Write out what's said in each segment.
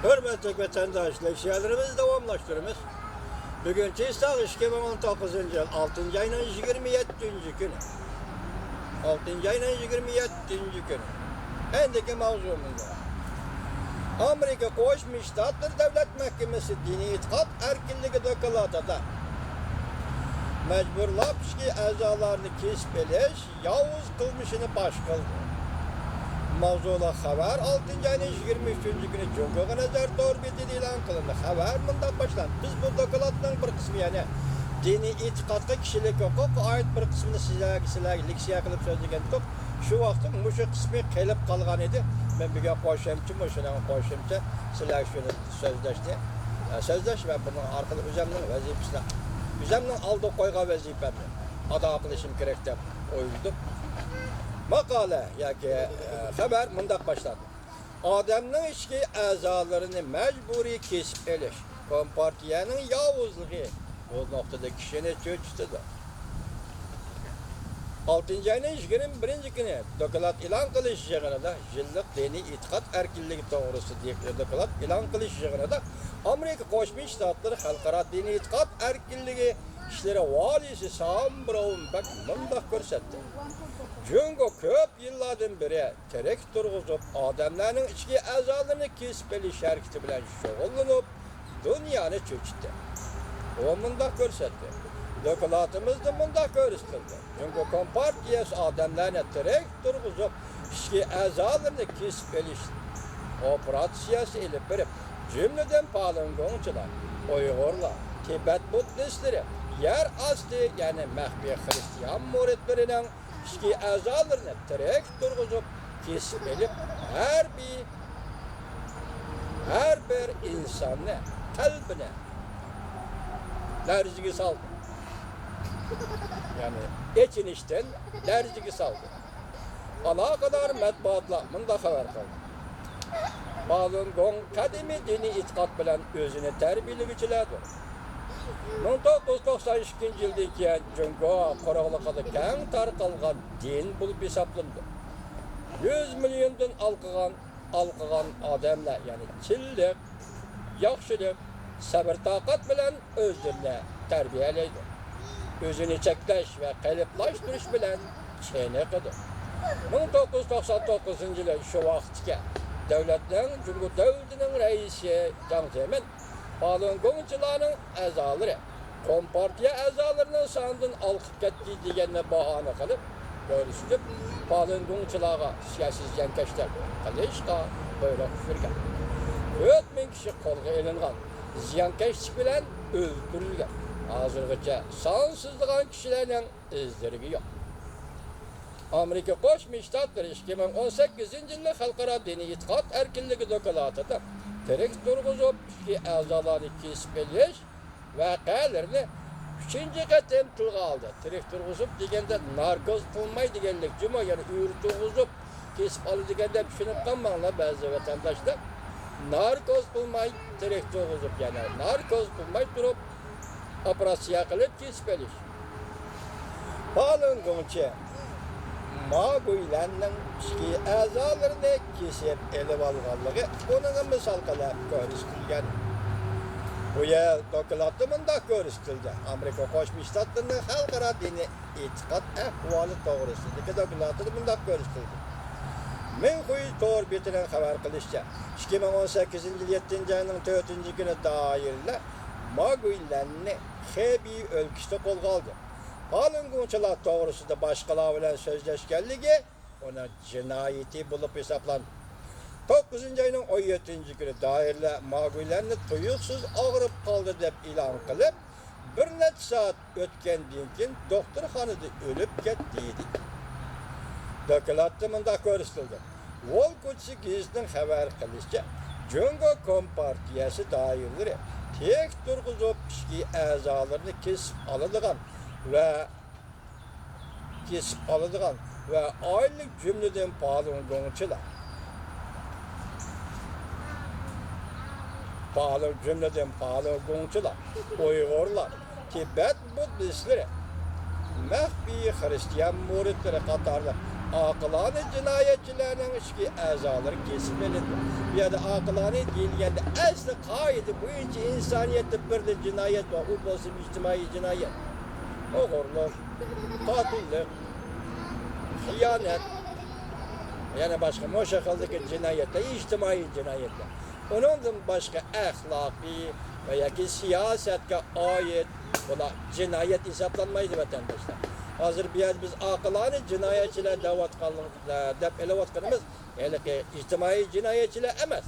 Hürmetli vatandaşlar, işlerimizi devamlaştırırız. Bugünkü İstanbul 2019 yıl 6. ayının 27. günü. 6. ayının 27. günü. Endiki mavzumuz var. Amerika Koşmuş Ştatlar Devlet Mahkemesi dini itikat erkinliği dokulatıda mecburlapki azalarını kesip eleş, Yavuz kılmışını baş kıldı. Mavzula haber 6. ayının 23. günü Cumhurbaşkanı nazar torbeti ilan kılındı. Haber bundan başlandı. Biz bu dokulatların bir kısmı yani dini itikatka kişilik hukuk ait bir kısmını sizlerle leksiya kılıp sözlegendik. Şu vakti şu kısmı kelip kalgan idi. Ben bir gün koşemçi, şunun koşemçi sizlerle şunu sözleşti. Sözleş ve bunun arkada üzeminin vazifesine. Üzeminin aldığı koyga vazifemi. Ada kılışım gerek de oyuldum. Makale yani haber mındak başladı. Adamın içki azalarını mecburi kesip eliş. Kompartiyanın yavuzluğu o noktada kişinin çöçtüdür. 6. ayının 21. günü dokulat ilan kılış yığınında yıllık dini itikat erkinliği doğrusu diye dokulat ilan kılış yığınında Amerika Koşmuş Ştatları Halkara Dini İtikat Erkinliği işleri valisi Sam Brownback mındak görsetti. Çünkü köp yıllardan beri terek turguzup adamların içki azalarını kesip eliş hareketi bilen şoğullanıp dünyanı çöçtü. O mındak görsetti. Dokulatımız da mındak görüstüldü. Çünkü kompartiyası adamlarına terek turguzup içki azalarını kesip eliş operasyası elip verip cümleden Falungonçular, Uygurlar, Tibet Budistleri, yer astı yani mehbi Hristiyan muritlerinin içki azalarını terek turguzup kesip elip her bir insanı kalbine lerzigi saldı. Yani için işten lerzigi saldı. Ana kadar matbuatla mında haber kaldı. Falun kadimi dini itikat bilen özünü terbiyeligiçilerdi. 1992 yıldaki Cungo Qoraqlıqada keng tarqalgan din bulup hesaplandı. 100 milyondan alqıgan adamlar yani çillik, yaxşılık, sabır taqat bilen özlerini terbiyeleydi. Özünü çekleş ve kalıplaştırış bilen çeyneqidi. 1999 yılı şu vaxtga Cumhur devletinin reisi Jiang Zemin Falungonçuların azaları kompartiya azalarının sanından alqıp ketdi deganni bahane qilib görüşüp Falungonçularga siyasi ziyankeşler qilishqa buyruq tushirgan. 4000 kishi qo'lga ilingan, ziyankeşlik bilan o'ldirilgan. Hozirgacha sonsuzlagan kishilarning izlari yo'q. Amerika Qo'shma Shtatlar 2018 yilda xalqaro diniy itiqod erkinligi dokulatida terek turg'izib ishki a'zolarni kesib elish voqealarini 3. qatim tilga oldi. Terek turg'izib deganda narkoz qilmay deganlik juma yani uyur turg'izib kesib oldi deganda tushunib qolmanglar ba'zi vatandoshlar. Narkoz qilmay terek turg'izib yani narkoz qilmay turib operatsiya qilib kesib elish. Falungoncha Maguylarning ishki azalarını kesip elib alganlığı onun misal qilib ko'rsatilgan. Bu yer dokulatda mundaq ko'rsatildi. Amerika Qo'shma Shtatlarining xalqaro diniy e'tiqod ahvoli to'g'risidagi dokulatda mundaq ko'rsatildi. Minxuy torbetining xabar qilishicha 2018 yil 7. ayning 4. kuni doirlar Maguylarni Xebi o'lkasida qo'lga oldi. Falungonçular doğrusunda başkalar bilen sözleşkenligi ona cinayeti bulup hesaplandı. 9. ayının 17. günü dairler Maguylarni tuyuksuz ağırıp kaldı dep ilan kılıp bir neçe saat ötkendiğin keyin doktorxonada ölüp ketdiydi. Dokulatda mında ko'rsatildi. Volkutsi gizlining xabar qilishicha Cungo Kompartiyasi doirlari tek turg'izib ishki a'zolarini kesib oladigan ve aylık cümleden Falungonçular. Falungonçular, Uygurlar, Tibet Budistleri, mehbi Hristiyan muritleri qatarlı aqılani cinayetçilerinin işki əzaları kesip elindi. Ya da aqılani deyilgende asli kaide boyunca insaniyette bir de cinayet var. O bolsun içtimai cinayet. Oğurluk, katillik, hıyanet, yani başka moşakaldaki cinayetler, içtimai cinayetler. Onundan başka ahlaki veya ki siyasete ait cinayet hesaplanmaydı vatandaşlar. Hazır biz akılani cinayetçiler davet kaldık, dep elevat kanımız, yani ki içtimai cinayetçiler emez.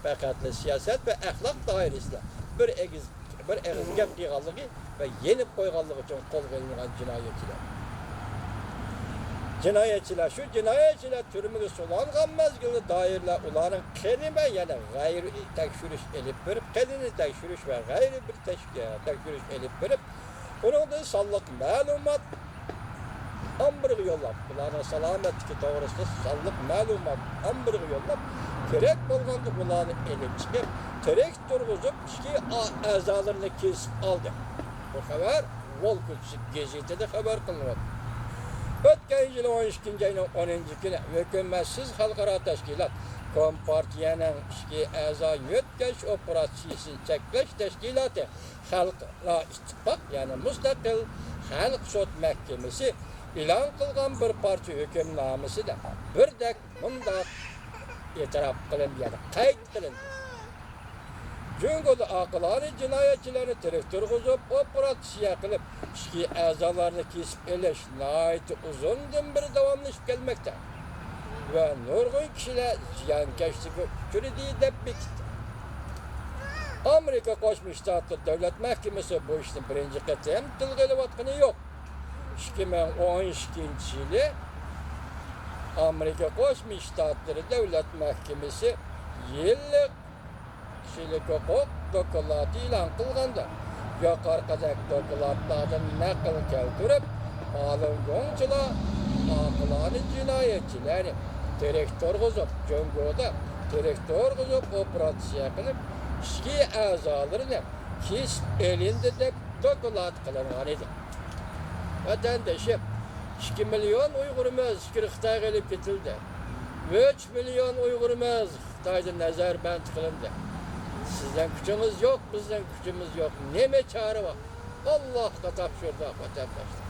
Fakat siyaset ve ahlak dairesinde bir egiz gap kıygallığı ve yenip koygallığı için kol koyulgan cinayetçiler. Cinayetçiler türümüge solangan mezgili dairler ulanın kelime yani gayri tekşürüş elip verip, kendini tekşürüş ve gayri bir tekşürüş elip verip, onun da sallık malumat ambırgı yollap, ulanın salametki doğrusunda sallık malumat ambırgı yollap, terek bolgandı ulanı elip çıkıp, terek durguzup, iki azalarını kesip aldı. Bu haber, Volkutçuk gazetede haber kılınıyor. Ötken yılı 12. ayının 10. günü hükümetsiz halkara teşkilat Kompartiyanın işki azan yötkeş operasyasını çekleş teşkilatı Halkla İttifak yani müstakil Halk Sot Mahkemesi ilan kılgan bir parça hükümnaması da bir dek bundak itiraf kılındı yani kayıt kılındı. Cüngü'de akılani cinayetçileri teröristler kuzup operasyon kılıp işki azalarını kesip eleş nahayeti uzundan bir devamlaşıp gelmekte. Ve nurgun kişiler ziyankeşlik çürüdüğü de bitti. Amerika Koşmuş Ştatları Devlet Mahkemesi bu işin birinci kıtım tılgılı vatkını yok. 2012 yılı Amerika Koşmuş Ştatları Devlet Mahkemesi yıllık kişilik hukuk dokulatı ilan kılganda. Yukarıdaki dokulatlardan nakıl keltirip, alın yonçula akılani cinayetçileri direktör kuzup, Cöngö'de direktör kuzup operasyon kılıp, işki azalarını kes elinde de dokulat kılıngan idi. Vatandaşım, 2 milyon Uygurumuz Xitay'a gelip getildi. 3 milyon Uygurumuz Xitay'da nazarband kılındı. Sizden gücümüz yok, bizden gücümüz yok. Neme çare var? Allah da tapşırdı vatandaşlar.